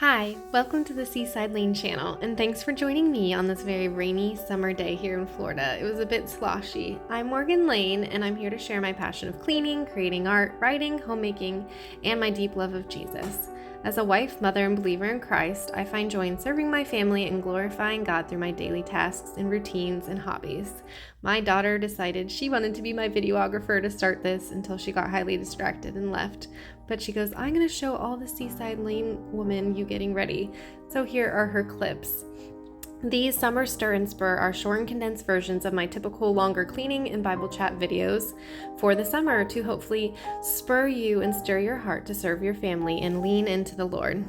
Hi, welcome to the Seaside Lane channel, and thanks for joining me on this very rainy summer day here in Florida. It was a bit sloshy. I'm Morgan Lane, and I'm here to share my passion of cleaning, creating art, writing, homemaking, and my deep love of Jesus. As a wife, mother, and believer in Christ, I find joy in serving my family and glorifying God through my daily tasks and routines and hobbies. My daughter decided she wanted to be my videographer to start this until she got highly distracted and left. But she goes, I'm going to show all the Seaside Lane women you getting ready. So here are her clips. These Summer Stir and Spur are short and condensed versions of my typical longer cleaning and Bible chat videos for the summer to hopefully spur you and stir your heart to serve your family and lean into the Lord.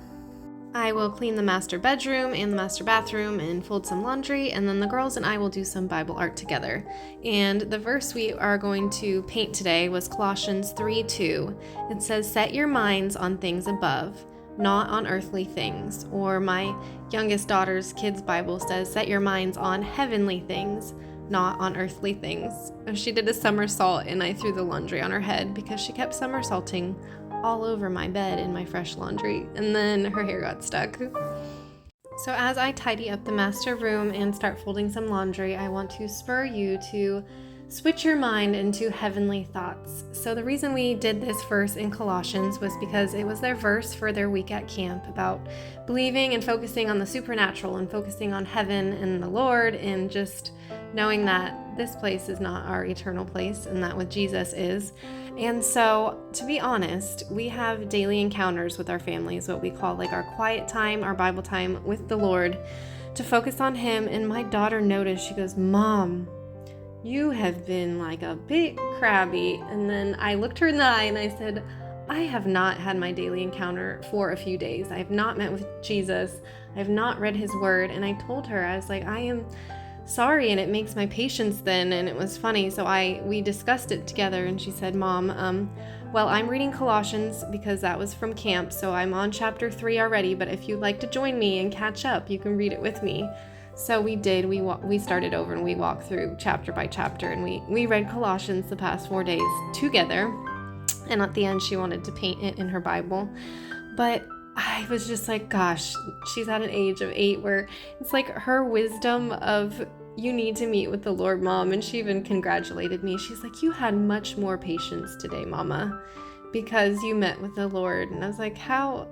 I will clean the master bedroom and the master bathroom and fold some laundry, and then the girls and I will do some Bible art together. And the verse we are going to paint today was Colossians 3:2. It says, "Set your minds on things above, not on earthly things." Or my youngest daughter's kids' Bible says, "Set your minds on heavenly things, not on earthly things." She did a somersault and I threw the laundry on her head because she kept somersaulting all over my bed in my fresh laundry, and then her hair got stuck. So as I tidy up the master room and start folding some laundry, I want to spur you to switch your mind into heavenly thoughts. So the reason we did this verse in Colossians was because it was their verse for their week at camp about believing and focusing on the supernatural and focusing on heaven and the Lord, and just knowing that this place is not our eternal place and that with Jesus is. And so, to be honest, we have daily encounters with our families, what we call like our quiet time, our Bible time with the Lord, to focus on Him. And my daughter noticed, she goes, "Mom, you have been like a bit crabby." And then I looked her in the eye and I said, I have not had my daily encounter for a few days. I have not met with Jesus. I have not read His word. And I told her, I was like, I am sorry, and it makes my patience thin. And it was funny, so we discussed it together, and she said, "Mom, well, I'm reading Colossians because that was from camp, so I'm on chapter 3 already, but if you'd like to join me and catch up, you can read it with me." So we did. We started over and we walked through chapter by chapter, and we read Colossians the past 4 days together, and at the end she wanted to paint it in her Bible. But I was just like, gosh, she's at an age of 8 where it's like her wisdom of, you need to meet with the Lord, Mom. And she even congratulated me. She's like, you had much more patience today, Mama, because you met with the Lord. And I was like, how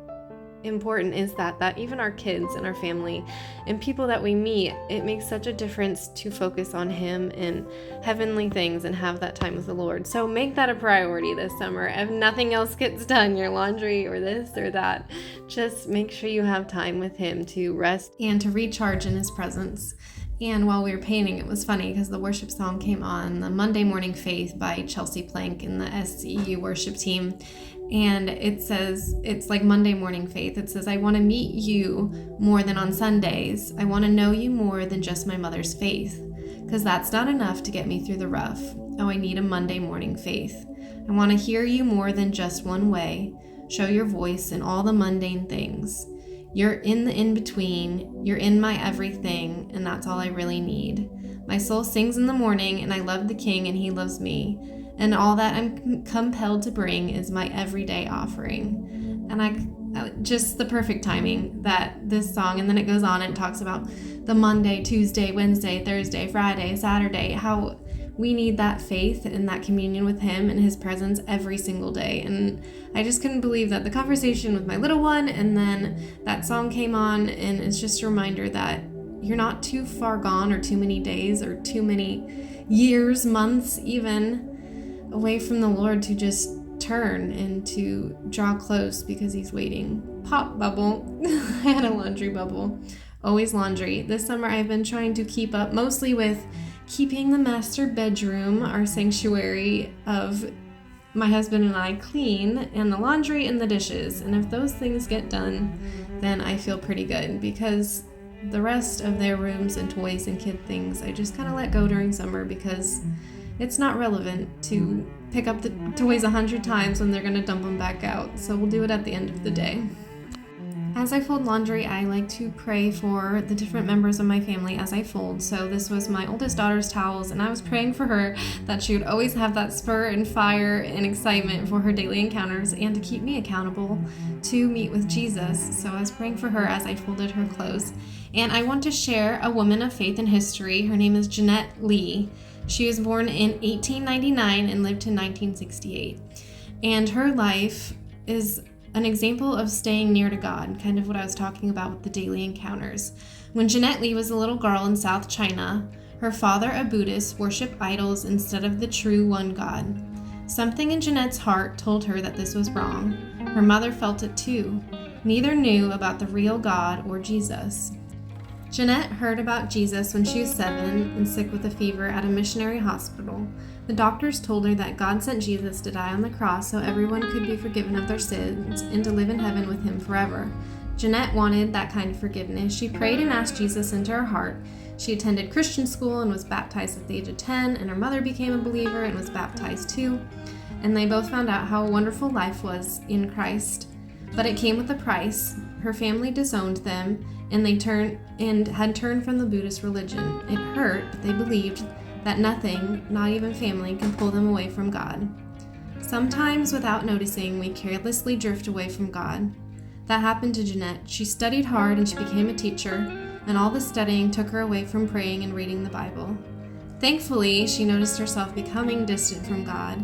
important is that even our kids and our family and people that we meet, it makes such a difference to focus on Him and heavenly things and have that time with the Lord. So make that a priority this summer. If nothing else gets done, your laundry or this or that, just make sure you have time with Him to rest and to recharge in His presence. And while we were painting, it was funny because the worship song came on, the Monday Morning Faith by Chelsea Plank and the SCU worship team. And it says, it's like Monday Morning Faith. It says, "I want to meet you more than on Sundays. I want to know you more than just my mother's faith. Because that's not enough to get me through the rough. Oh, I need a Monday morning faith. I want to hear you more than just one way. Show your voice in all the mundane things. You're in the in-between. You're in my everything, and that's all I really need. My soul sings in the morning, and I love the King, and He loves me. And all that I'm compelled to bring is my everyday offering." And I just the perfect timing that this song, and then it goes on and talks about the Monday, Tuesday, Wednesday, Thursday, Friday, Saturday, how we need that faith and that communion with Him and His presence every single day. And I just couldn't believe that the conversation with my little one, and then that song came on, and it's just a reminder that you're not too far gone or too many days or too many years, months even, away from the Lord to just turn and to draw close because He's waiting. Pop bubble. I had a laundry bubble. Always laundry. This summer I've been trying to keep up mostly with keeping the master bedroom, our sanctuary of my husband and I, clean, and the laundry and the dishes. And if those things get done, then I feel pretty good, because the rest of their rooms and toys and kid things I just kind of let go during summer because it's not relevant to pick up the toys 100 times when they're going to dump them back out. So we'll do it at the end of the day. As I fold laundry, I like to pray for the different members of my family as I fold. So this was my oldest daughter's towels, and I was praying for her that she would always have that spur and fire and excitement for her daily encounters and to keep me accountable to meet with Jesus. So I was praying for her as I folded her clothes. And I want to share a woman of faith in history. Her name is Jeanette Lee. She was born in 1899 and lived to 1968. And her life is an example of staying near to God, kind of what I was talking about with the daily encounters. When Jeanette Lee was a little girl in South China, her father, a Buddhist, worshiped idols instead of the true one God. Something in Jeanette's heart told her that this was wrong. Her mother felt it too. Neither knew about the real God or Jesus. Jeanette heard about Jesus when she was 7 and sick with a fever at a missionary hospital. The doctors told her that God sent Jesus to die on the cross so everyone could be forgiven of their sins and to live in heaven with him forever. Jeanette wanted that kind of forgiveness. She prayed and asked Jesus into her heart. She attended Christian school and was baptized at the age of 10, and her mother became a believer and was baptized too. And they both found out how wonderful life was in Christ. But it came with a price. Her family disowned them, and they had turned from the Buddhist religion. It hurt, but they believed that nothing, not even family, can pull them away from God. Sometimes, without noticing, we carelessly drift away from God. That happened to Jeanette. She studied hard and she became a teacher, and all the studying took her away from praying and reading the Bible. Thankfully, she noticed herself becoming distant from God,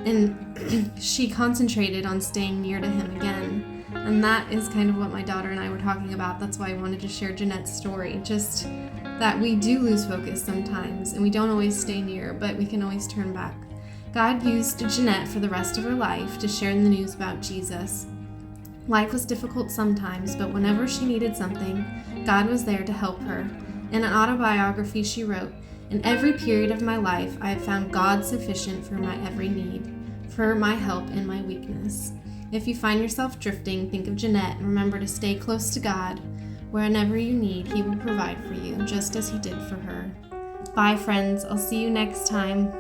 and she concentrated on staying near to him again. And that is kind of what my daughter and I were talking about. That's why I wanted to share Jeanette's story. Just that we do lose focus sometimes, and we don't always stay near, but we can always turn back. God used Jeanette for the rest of her life to share the news about Jesus. Life was difficult sometimes, but whenever she needed something, God was there to help her. In an autobiography she wrote, "In every period of my life, I have found God sufficient for my every need, for my help in my weakness." If you find yourself drifting, think of Jeanette and remember to stay close to God. Whenever you need, he will provide for you, just as he did for her. Bye, friends. I'll see you next time.